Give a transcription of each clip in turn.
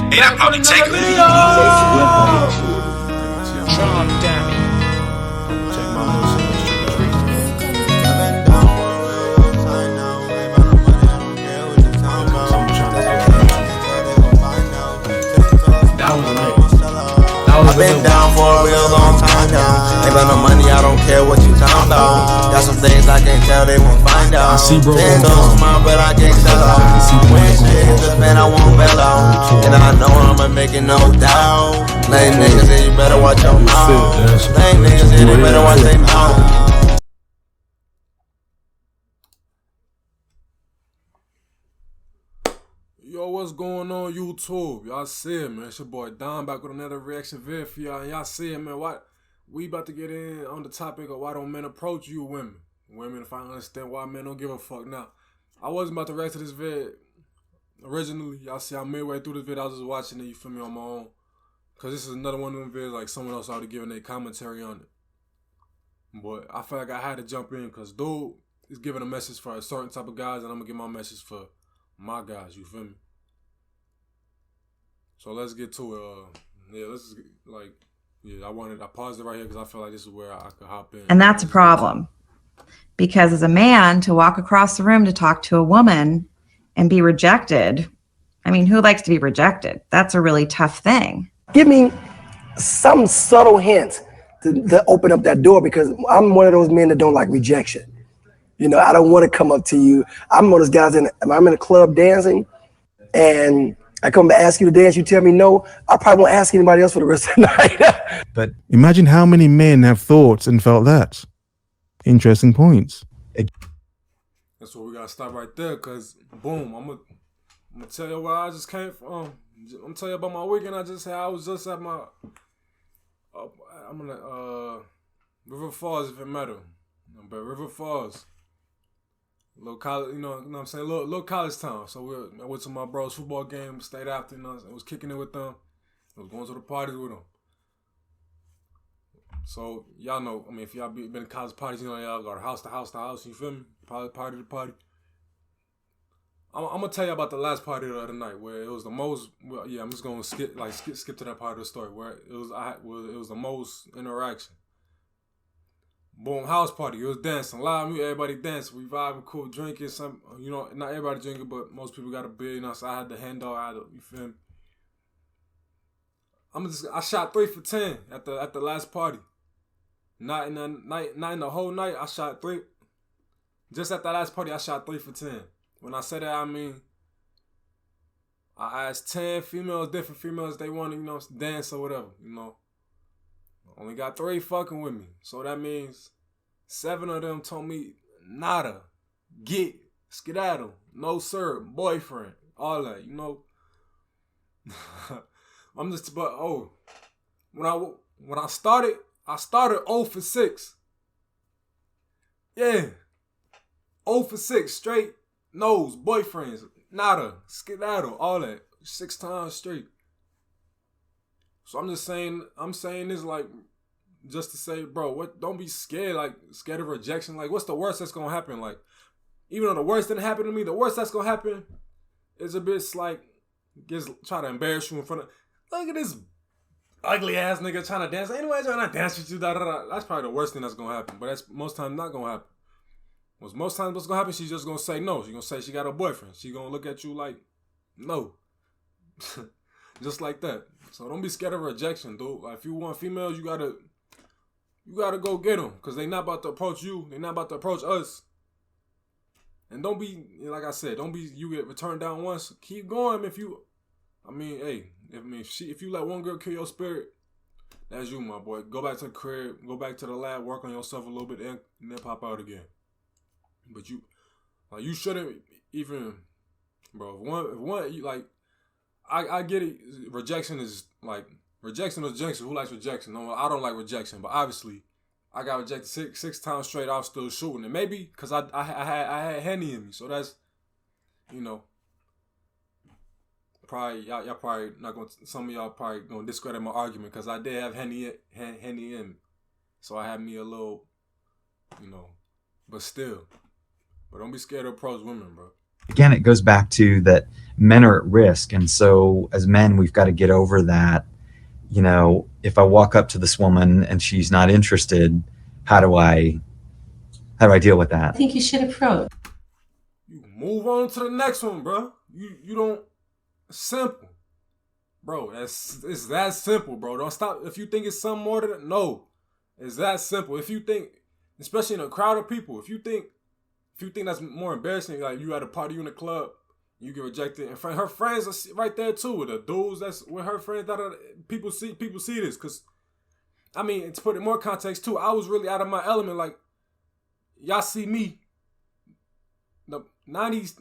Hey, that probably take a Drop Dammy. Check my little shit, let's trick or treat. I've been down for a real long time now. Ain't got no money, I don't care what you talking about. Got some things I can't tell, they won't find out. I see bro Been going so on. smart, but I can't sell out. When shit hit the fan, I won't bail out. And I know I'ma make it, no doubt. Lame niggas, say you better watch your mouth. Lame niggas, say they better watch their mouth. Yo, what's going on YouTube? Y'all see it, man. It's your boy Don back with another reaction video for y'all. And y'all see it, man. What we about to get in on the topic of why don't men approach you women. Women, if I understand why men don't give a fuck. Now, I wasn't about to react to this vid originally. Y'all see I'm midway through this video. I was just watching it, you feel me, on my own. Because this is another one of them vids like someone else already giving their commentary on it. But I feel like I had to jump in because dude is giving a message for a certain type of guys and I'm going to give my message for my guys, you feel me? So let's get to it. I paused it right here because I feel like this is where I could hop in. And that's a problem. Because as a man, to walk across the room to talk to a woman and be rejected, I mean, who likes to be rejected? That's a really tough thing. Give me some subtle hints to open up that door, because I'm one of those men that don't like rejection. You know, I don't want to come up to you. I'm one of those guys, I'm in a club dancing and I come to ask you to dance, you tell me no, I probably won't ask anybody else for the rest of the night. But imagine how many men have thought and felt that. Interesting points. That's where we gotta stop right there, cause boom, I'm gonna tell you where I just came from. I'm gonna tell you about my weekend. I was just at my I'm gonna River Falls, if it matter. But River Falls, little college, you know what I'm saying, little college town. So I went to my bro's football game, stayed after, you know, I was kicking it with them. I was going to the parties with them. So y'all know, I mean, if y'all been in college parties, you know, y'all go to house to house to house, you feel me? Party to party. I'm gonna tell you about the last party of the other night where it was the most. Well, yeah, I'm just gonna skip to that part of the story where it was the most interaction. Boom, house party. It was dancing, live music, everybody dancing, we vibing, cool, drinking. Some, you know, not everybody drinking, but most people got a beer. You know, so I had the hand dog. You feel me? I shot 3 for 10 at the last party. Not in the whole night. I shot 3. Just at that last party, I shot 3 for 10. When I say that, I mean, I asked 10 females, different females, they want to, you know, dance or whatever, you know. Only got 3 fucking with me. So that means 7 of them told me, nada, skedaddle, no sir, boyfriend, all that, you know. When I started 0 for 6. Yeah. 0 for 6, straight, no's, boyfriends, nada, skedaddle, all that, 6 times straight. So I'm saying this like, just to say, bro, don't be scared of rejection. Like, what's the worst that's gonna happen? Like, even though the worst didn't happen to me, the worst that's gonna happen is a bit like, try to embarrass you in front of, look at this ugly ass nigga trying to dance. Anyway, trying to dance with you, da da da. That's probably the worst thing that's gonna happen. But that's most times not gonna happen. Most times what's gonna happen, she's just gonna say no. She's gonna say she got a boyfriend. She gonna look at you like, no. Just like that. So don't be scared of rejection, dude. Like, if you want females, you gotta go get them, because they not about to approach you. They not about to approach us. And don't be, like I said, don't be, you get returned down once. Keep going. If you let one girl kill your spirit, that's you, my boy. Go back to the crib, go back to the lab, work on yourself a little bit, and then pop out again. But you shouldn't even, bro. If one, I get it. Rejection is jinx. Who likes rejection? No, I don't like rejection. But obviously, I got rejected six times straight. I was still shooting, and maybe because I had Henny in me. So that's, you know, probably y'all probably not going. Some of y'all probably gonna discredit my argument because I did have Henny in me. So I had me a little, you know, but still. But don't be scared to approach women, bro. Again, it goes back to that men are at risk. And so as men, we've got to get over that. You know, if I walk up to this woman and she's not interested, how do I deal with that? I think you should approach. You move on to the next one, bro. You don't. Simple, bro. It's that simple, bro. Don't stop. If you think it's something more than that, no, it's that simple. If you think, especially in a crowd of people, if you think that's more embarrassing, like you at a party, you in a club, you get rejected, and her friends are right there too with the dudes that's with her friends. People see this, cause I mean, to put it in more context too, I was really out of my element. Like y'all see me. The 98%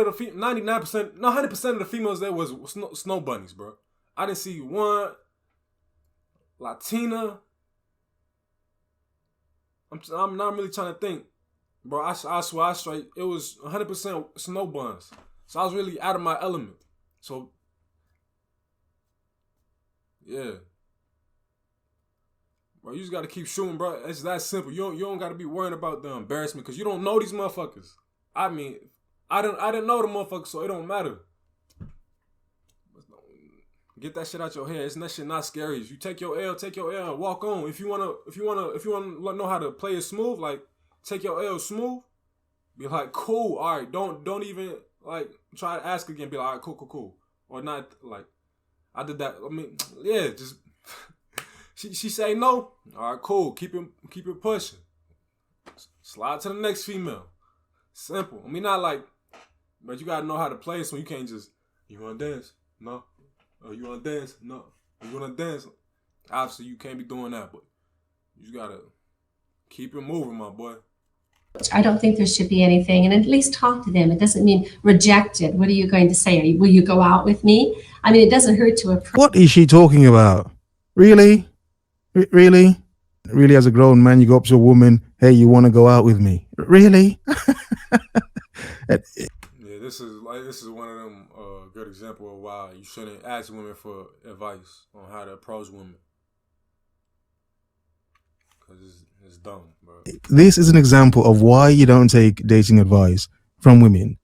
of the 99%, no 100% of the females there was snow bunnies, bro. I didn't see one Latina. I'm not really trying to think, bro. I swear I straight. It was 100% snow buns. So I was really out of my element. So yeah. Bro, you just gotta keep shooting, bro. It's that simple. You don't gotta be worrying about the embarrassment because you don't know these motherfuckers. I mean, I didn't know the motherfuckers, so it don't matter. Get that shit out your head. That shit not scary. If you take your L and walk on. If you wanna know how to play it smooth, like take your L smooth. Be like, cool, all right. Don't even like try to ask again. Be like, all right, cool, or not. Like I did that. I mean, yeah, just. She say no. All right, cool. Keep it pushing. Slide to the next female. Simple. I mean, not like, but you gotta know how to play, so you can't just. You wanna dance? No. Oh, you wanna dance? No. You wanna dance? Obviously, you can't be doing that, but you just gotta keep it moving, my boy. I don't think there should be anything, and at least talk to them. It doesn't mean rejected. What are you going to say? Will you go out with me? I mean, it doesn't hurt to approach. What is she talking about? Really? Really? Really, as a grown man, you go up to a woman, hey, you want to go out with me? Really? Yeah, this is one of them good example of why you shouldn't ask women for advice on how to approach women. Because it's dumb, bro. This is an example of why you don't take dating advice from women.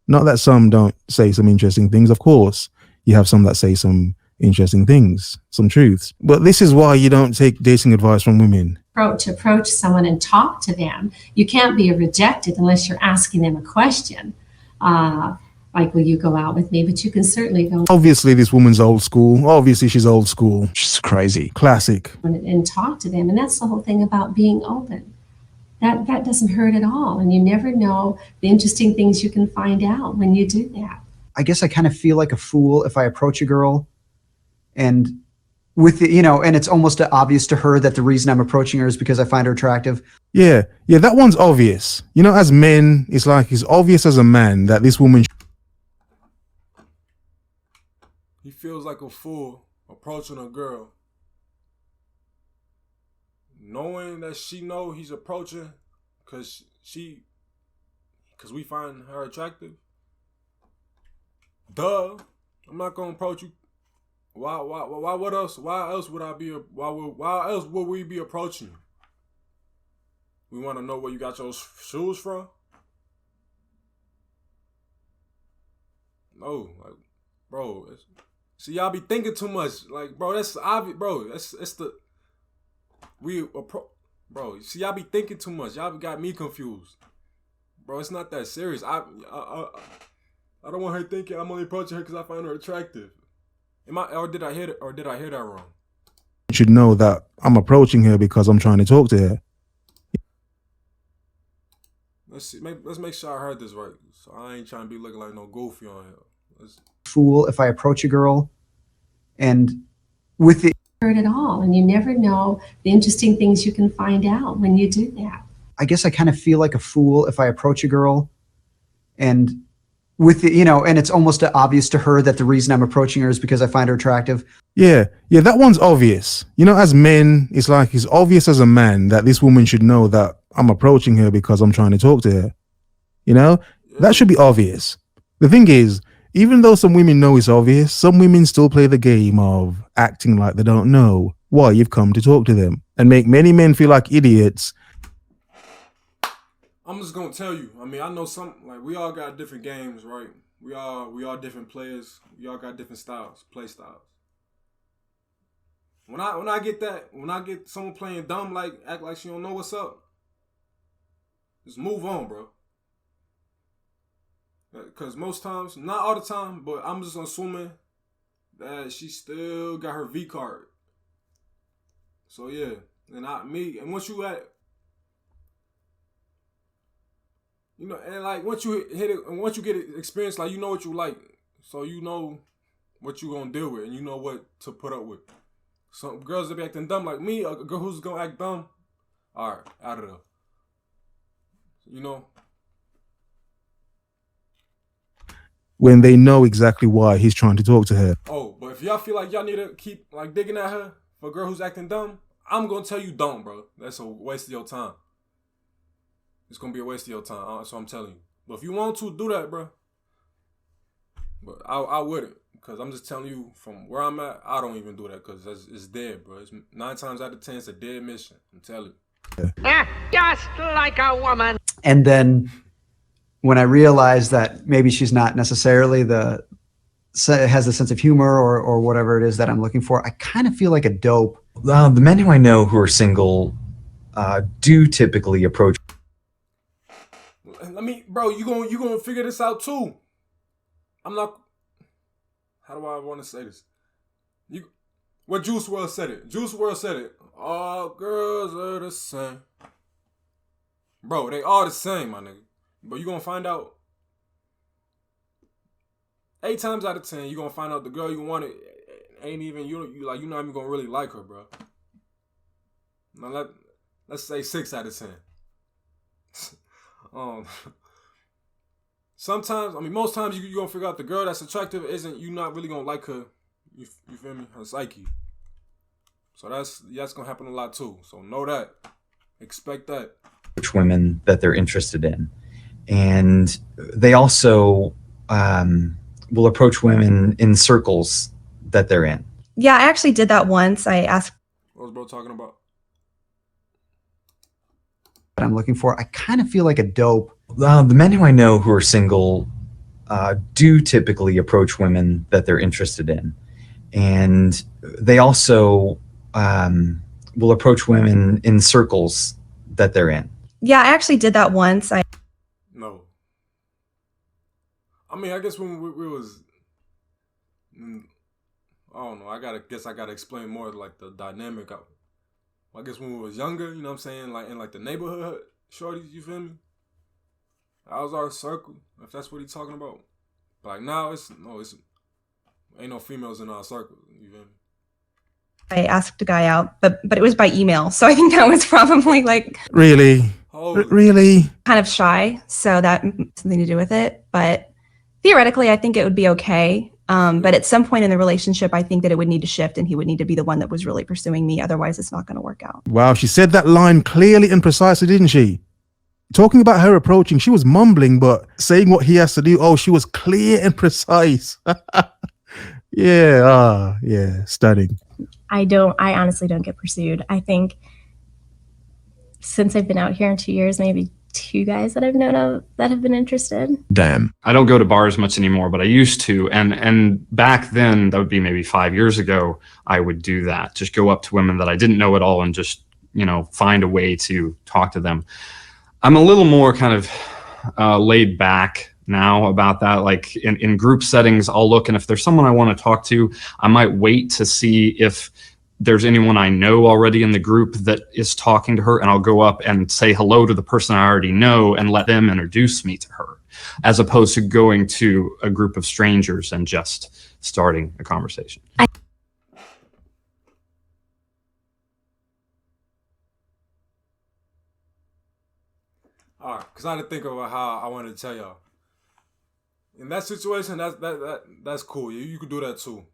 Not that some don't say some interesting things. Of course, you have some that say some interesting things, some truths. But this is why you don't take dating advice from women. To approach someone and talk to them. You can't be rejected unless you're asking them a question. Like, will you go out with me? But you can certainly go. Obviously, this woman's old school. Obviously, she's old school. She's crazy. Classic. And talk to them. And that's the whole thing about being open. That doesn't hurt at all. And you never know the interesting things you can find out when you do that. I guess I kind of feel like a fool if I approach a girl and with the, and it's almost obvious to her that the reason I'm approaching her is because I find her attractive. Yeah, that one's obvious. As men, it's obvious as a man that this woman. He feels like a fool approaching a girl, knowing that she know he's approaching because we find her attractive. Duh, I'm not gonna approach you. Why? What else? Why else would I be? Why else would we be approaching you? We want to know where you got your shoes from. No, like, bro. See, y'all be thinking too much. Like, bro, that's obvious, bro. Bro. See, y'all be thinking too much. Y'all got me confused, bro. It's not that serious. I don't want her thinking I'm only approaching her because I find her attractive. Did I hear that wrong? You should know that I'm approaching her because I'm trying to talk to her. Let's see. Let's make sure I heard this right. So I ain't trying to be looking like no goofy on here. Fool if I approach a girl and with the hurt at all. And you never know the interesting things you can find out when you do that. I guess I kind of feel like a fool if I approach a girl and with the, and it's almost obvious to her that the reason I'm approaching her is because I find her attractive. Yeah, that one's obvious. As men, it's obvious as a man that this woman should know that I'm approaching her because I'm trying to talk to her. That should be obvious. The thing is, even though some women know it's obvious, some women still play the game of acting like they don't know why you've come to talk to them and make many men feel like idiots. I'm just gonna tell you. I mean, I know we all got different games, right? We all different players. We all got different styles, play styles. When I get someone playing dumb, like act like she don't know what's up, just move on, bro. Because most times, not all the time, but I'm just assuming that she still got her V card. So yeah, and once you and like once you hit it, and once you get experience, like you know what you like, so you know what you gonna deal with, and you know what to put up with. Some girls that be acting dumb like me, a girl who's gonna act dumb, all right, out of there. You know. When they know exactly why he's trying to talk to her. Oh, but if y'all feel like y'all need to keep like digging at her for a girl who's acting dumb, I'm gonna tell you don't, bro. That's a waste of your time. It's gonna be a waste of your time. So I'm telling you. But if you want to do that, bro, but I wouldn't, because I'm just telling you from where I'm at. I don't even do that because it's dead, bro. It's 9 times out of 10, it's a dead mission. I'm telling you. Just like a woman. And then when I realized that maybe she's not necessarily has the sense of humor or whatever it is that I'm looking for, I kind of feel like a dope. The men who I know who are single do typically approach. Bro, you gonna figure this out too. I'm not. How do I want to say this? What Juice WRLD said it. Juice WRLD said it. All girls are the same. Bro, they all the same, my nigga. But you gonna find out 8 times out of 10, you gonna find out the girl you wanted ain't even you're not even gonna really like her, bro. Now let's say 6 out of 10. Sometimes, I mean, most times you gonna figure out the girl that's attractive isn't you not really gonna like her. You feel me? Her psyche. So that's gonna happen a lot too. So know that. Expect that. Which women that they're interested in, and they also will approach women in circles that they're in. Yeah, I actually did that once. I asked. What was bro talking about? That I'm looking for. I kind of feel like a dope. The men who I know who are single do typically approach women that they're interested in, and they also will approach women in circles that they're in. Yeah, I actually did that once. No. I mean, I guess when we was, I don't know. I gotta explain more like the dynamic. I guess when we was younger, you know what I'm saying, like in like the neighborhood, shorties, you feel me? That was our circle, if that's what he's talking about. But like now, it's ain't no females in our circle, you feel me? I asked a guy out, but it was by email, so I think that was probably like Really? Really? kind of shy, so that had something to do with it. But theoretically, I think it would be okay. But at some point in the relationship, I think that it would need to shift, and he would need to be the one that was really pursuing me. Otherwise, it's not going to work out. Wow, she said that line clearly and precisely, didn't she? Talking about her approaching, she was mumbling, but saying what he has to do, she was clear and precise. Yeah, stunning. I honestly don't get pursued. I think since I've been out here in 2 years, maybe 2 guys that I've known of that have been interested. Damn. I don't go to bars much anymore, but I used to. And back then, that would be maybe 5 years ago, I would do that. Just go up to women that I didn't know at all and just, find a way to talk to them. I'm a little more kind of laid back now about that. Like in group settings, I'll look, and if there's someone I want to talk to, I might wait to see if there's anyone I know already in the group that is talking to her, and I'll go up and say hello to the person I already know and let them introduce me to her, as opposed to going to a group of strangers and just starting a conversation. All right, because I had to think about how I wanted to tell y'all. In that situation, that's cool. You could do that too.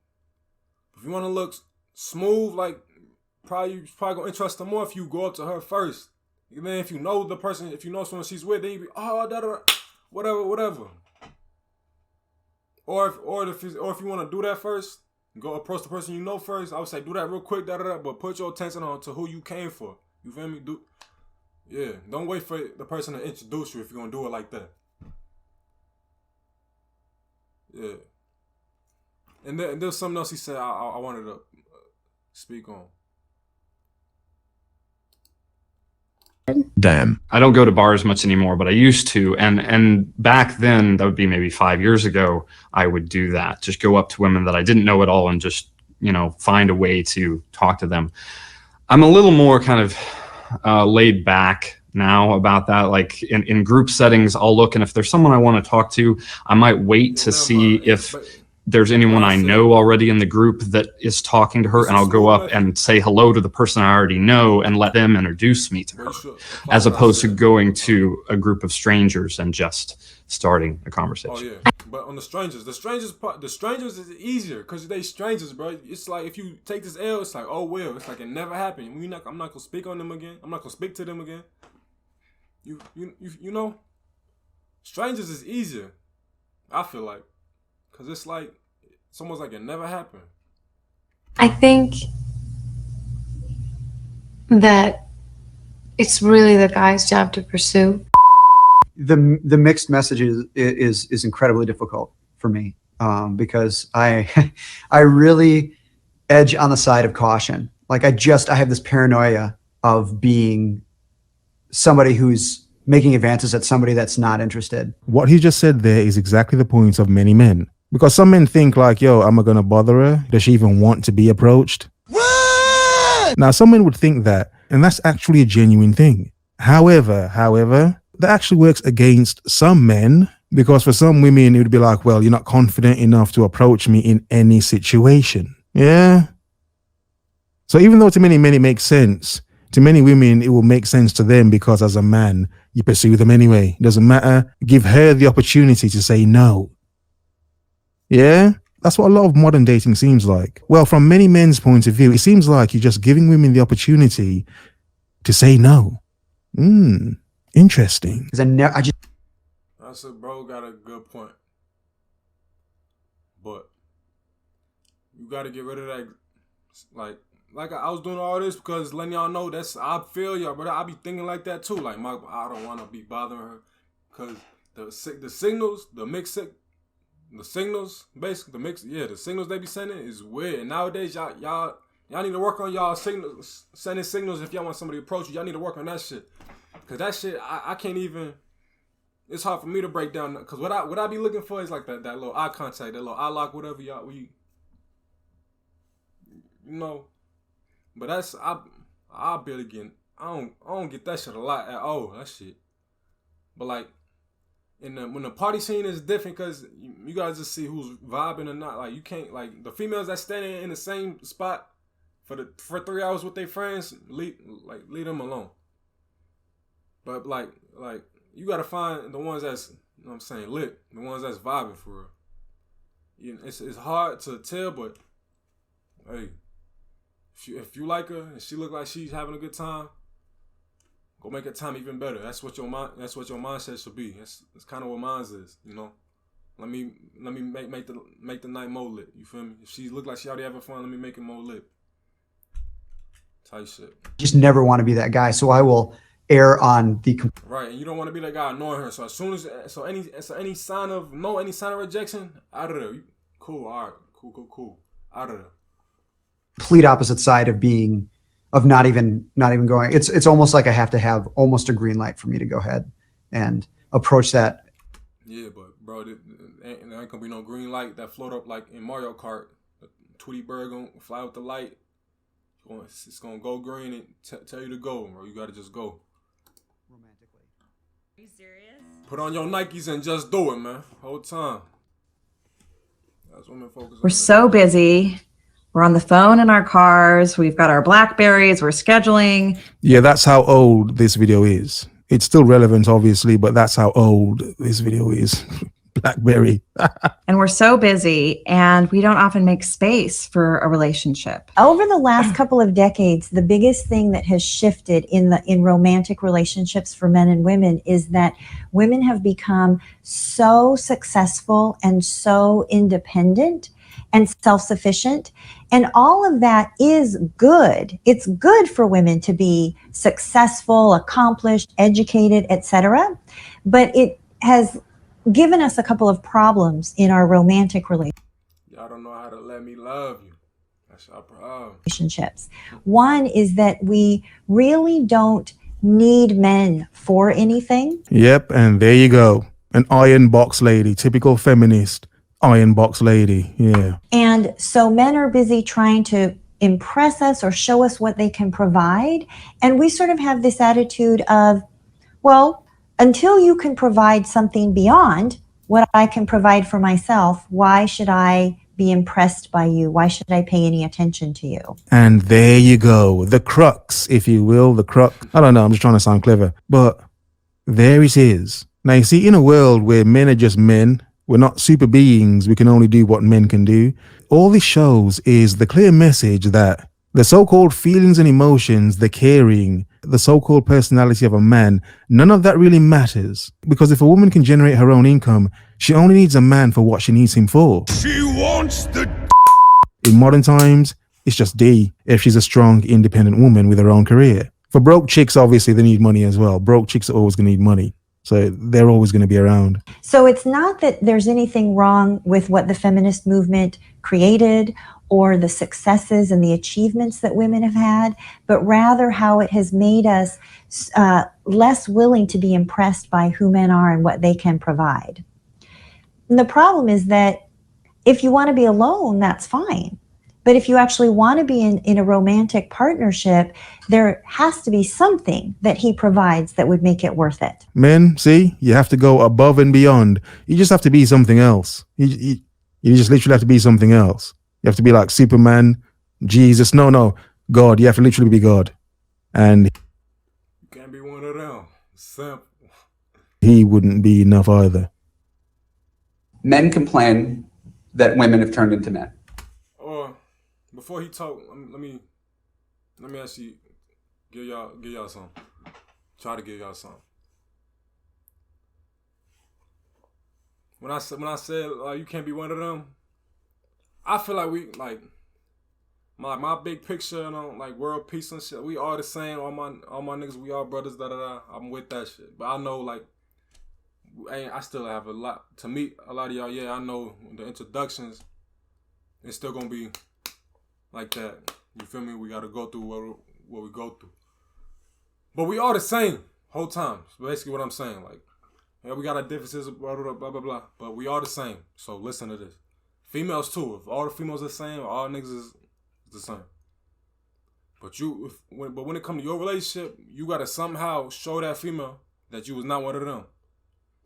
If you want to look smooth, like you're probably gonna interest them more if you go up to her first. And then if you know the person, if you know someone she's with, then you be whatever. Or if you want to do that first, go approach the person you know first. I would say do that real quick, but put your attention on to who you came for. You feel me? Yeah, don't wait for the person to introduce you if you're gonna do it like that. Yeah. And there's something else he said I wanted to speak on. Damn. I don't go to bars much anymore, but I used to. And back then, that would be maybe 5 years ago, I would do that. Just go up to women that I didn't know at all and just, find a way to talk to them. I'm a little more kind of laid back now about that. Like in group settings, I'll look, and if there's someone I want to talk to, I might wait to see if there's anyone I know already in the group that is talking to her, and I'll go up and say hello to the person I already know and let them introduce me to her, as opposed to going to a group of strangers and just starting a conversation. Oh yeah, but on the strangers is easier because they strangers, bro. It's like if you take this L, it's like, oh well, it's like it never happened. I'm not gonna speak on them again. I'm not gonna speak to them again. You know, strangers is easier. I feel like. Because it's like, it's almost like it never happened. I think that it's really the guy's job to pursue. The mixed messages is incredibly difficult for me because I really edge on the side of caution. Like I have this paranoia of being somebody who's making advances at somebody that's not interested. What he just said there is exactly the point of many men. Because some men think like, yo, am I going to bother her? Does she even want to be approached? What? Now, some men would think that, and that's actually a genuine thing. However, that actually works against some men, because for some women, it would be like, well, you're not confident enough to approach me in any situation. Yeah. So even though to many men it makes sense, to many women, it will make sense to them because as a man, you pursue them anyway. It doesn't matter. Give her the opportunity to say no. Yeah, that's what a lot of modern dating seems like. Well, from many men's point of view, it seems like you're just giving women the opportunity to say no. Interesting. Because I said, bro, got a good point. But you got to get rid of that. Like I was doing all this because letting y'all know I feel y'all, but I be thinking like that too. Like I don't want to be bothering her because the signals, the signals, basically the signals they be sending is weird. And nowadays, y'all need to work on y'all signals, sending signals if y'all want somebody to approach you. Y'all need to work on that shit, cause that shit I can't even. It's hard for me to break down. Cause what I be looking for is like that little eye contact, that little eye lock, whatever y'all. But that's I barely get. I don't get that shit a lot at all. That shit. But like. When the party scene is different because you guys just see who's vibing or not. Like you can't the females that standing in the same spot for 3 hours with their friends, leave them alone. But like you gotta find the ones that's lit, the ones that's vibing for real. It's hard to tell, but hey, if you like her and she look like she's having a good time, go make her time even better. That's what your mindset should be. That's kind of what mine is. Let me make the night more lit. You feel me? If she look like she already having fun, let me make it more lit. Type shit. Just never want to be that guy, so I will err on the right. And you don't want to be that guy annoying her. So as soon as any sign of rejection, out of there. Cool. All right. Cool. Out of there. Complete opposite side of not even going. It's almost like I have to have almost a green light for me to go ahead and approach that. Yeah, but bro, there ain't gonna be no green light that float up like in Mario Kart. The Tweety bird gonna fly with the light. It's gonna go green and tell you to go, bro. You gotta just go. Romantically. Are you serious? Put on your Nikes and just do it, man. Whole time. That's what I'm focused on. We're so busy. We're on the phone in our cars. We've got our Blackberries. We're scheduling. Yeah, that's how old this video is. It's still relevant, obviously, but that's how old this video is. Blackberry. And we're so busy, and we don't often make space for a relationship. Over the last couple of decades, the biggest thing that has shifted in romantic relationships for men and women is that women have become so successful and so independent and self-sufficient. And all of that is good. It's good for women to be successful, accomplished, educated, etc. But it has given us a couple of problems in our romantic Y'all don't know how to let me love you. That's our problem. relationships. One is that we really don't need men for anything. Yep, and there you go. An iron box lady, typical feminist iron box lady. Yeah. And so men are busy trying to impress us or show us what they can provide. And we sort of have this attitude of, well, until you can provide something beyond what I can provide for myself, why should I be impressed by you? Why should I pay any attention to you? And there you go. The crux, if you will, the crux. I don't know, I'm just trying to sound clever. But there it is. Now, you see, in a world where men are just men, we're not super beings, we can only do what men can do. All this shows is the clear message that the so-called feelings and emotions, the caring, the so-called personality of a man, none of that really matters. Because if a woman can generate her own income, she only needs a man for what she needs him for. She wants the In modern times, it's just D if she's a strong, independent woman with her own career. For broke chicks, obviously, they need money as well. Broke chicks are always going to need money. So they're always going to be around. So it's not that there's anything wrong with what the feminist movement created or the successes and the achievements that women have had, but rather how it has made us less willing to be impressed by who men are and what they can provide. And the problem is that if you want to be alone, that's fine. But if you actually want to be in a romantic partnership, there has to be something that he provides that would make it worth it. Men, see, you have to go above and beyond. You just have to be something else. You just literally have to be something else. You have to be like Superman, Jesus. No, God. You have to literally be God. And You can't be one of them. Simple. he wouldn't be enough either. Men complain that women have turned into men. Or before he talk, let me actually give y'all some. Try to give y'all some. When I said you can't be one of them, I feel like we like my big picture, like world peace and shit. We all the same. All my niggas, we all brothers. Da da da. I'm with that shit. But I know like, I still have a lot to meet a lot of y'all. Yeah, I know the introductions. It's still gonna be like that. You feel me? We gotta go through what we go through. But we all the same whole time. That's basically what I'm saying. Like, yeah, we got our differences, blah blah blah blah blah. But we all the same. So listen to this. Females too. If all the females are the same, all niggas is the same. But when it comes to your relationship, you gotta somehow show that female that you was not one of them.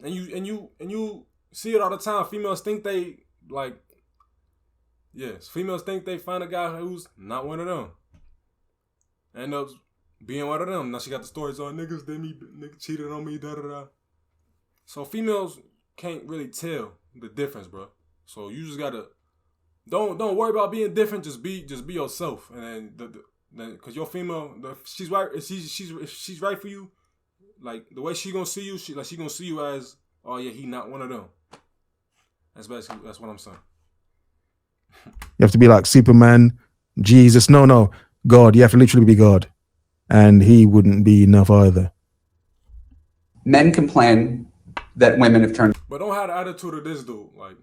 And you see it all the time. Females think they like, yes, females think they find a guy who's not one of them. End up being one of them. Now she got the stories on niggas cheated on me, da da da. So females can't really tell the difference, bro. So you just gotta don't worry about being different. Just be yourself, and then because your female, she's right. If she's right for you, like the way she gonna see you, she gonna see you as, oh yeah, he not one of them. That's what I'm saying. You have to be like Superman, Jesus. No, God. You have to literally be God. And he wouldn't be enough either. Men complain that women have turned. But don't have the attitude of this dude. Like,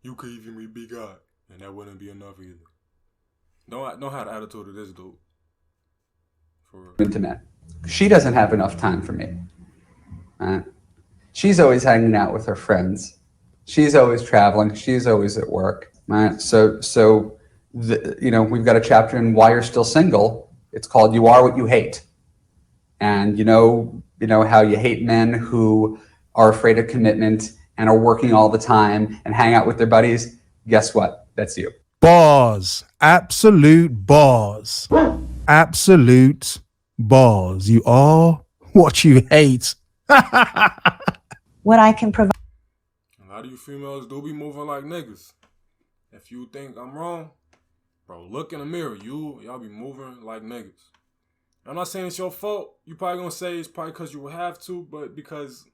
you could even be God, and that wouldn't be enough either. Don't have the attitude of this dude. Into men. She doesn't have enough time for me. She's always hanging out with her friends. She's always traveling. She's always at work. So we've got a chapter in Why You're Still Single. It's called You Are What You Hate. And you know how you hate men who are afraid of commitment and are working all the time and hang out with their buddies. Guess what? That's you. Bars. Absolute bars. Absolute bars. You are what you hate. What I can provide. A lot of you females do be moving like niggas. If you think I'm wrong, bro, look in the mirror. Y'all be moving like niggas. I'm not saying it's your fault. You probably gonna say it's probably because you would have to, but because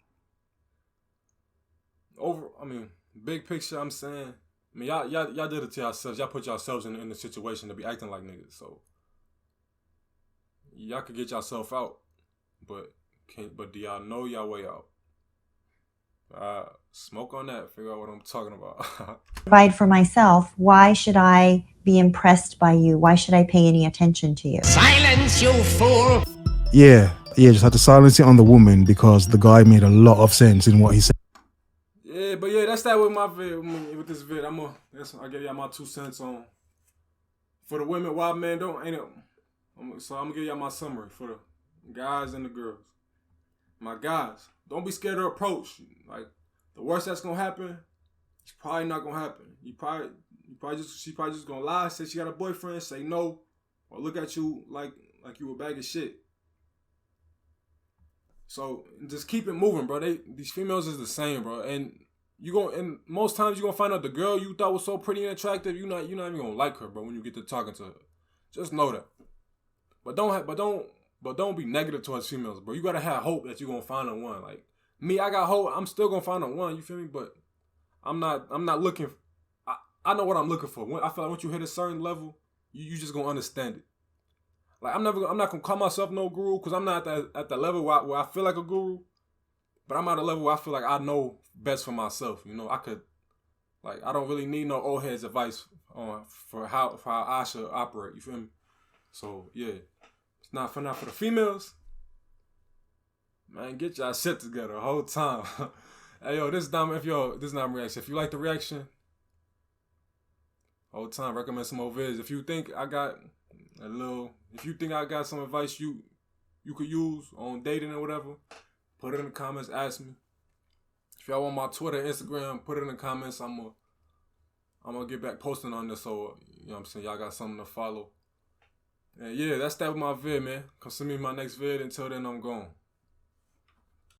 big picture, I'm saying I mean, y'all did it to yourselves. Y'all put yourselves in the situation to be acting like niggas. So y'all could get yourself out, but do y'all know y'all way out? Smoke on that. Figure out what I'm talking about. Provide for myself. Why should I be impressed by you? Why should I pay any attention to you? Silence, you fool! Yeah, just had to silence it on the woman because the guy made a lot of sense in what he said. Yeah, but yeah, that's that with my vid. With this vid, I give y'all my 2 cents on for the women. Why men don't ain't it? So I'm gonna give y'all my summary for the guys and the girls. My guys, don't be scared to approach. Like the worst that's gonna happen, it's probably not gonna happen. She probably just gonna lie, say she got a boyfriend, say no, or look at you like you a bag of shit. So just keep it moving, bro. These females is the same, bro. And most times you're gonna find out the girl you thought was so pretty and attractive, you're not even gonna like her, bro, when you get to talking to her. Just know that. But don't be negative towards females, bro. You gotta have hope that you're gonna find a one. Like me, I got hope. I'm still gonna find a one. You feel me? But I'm not looking. I know what I'm looking for. I feel like once you hit a certain level, you just gonna understand it. Like I'm not gonna call myself no guru because I'm not at the level where I feel like a guru, but I'm at a level where I feel like I know best for myself. You know, I don't really need no old heads advice for how I should operate. You feel me? So yeah, it's not for the females. Man, get y'all shit together the whole time. Hey yo, this is not reaction. If you like the reaction, whole time recommend some more vids. If you think I got some advice you could use on dating or whatever, put it in the comments, ask me. If y'all want my Twitter, Instagram, put it in the comments. I'm gonna get back posting on this, so you know what I'm saying, y'all got something to follow. And yeah, that's that with my vid, man. Come see me in my next vid. Until then, I'm gone.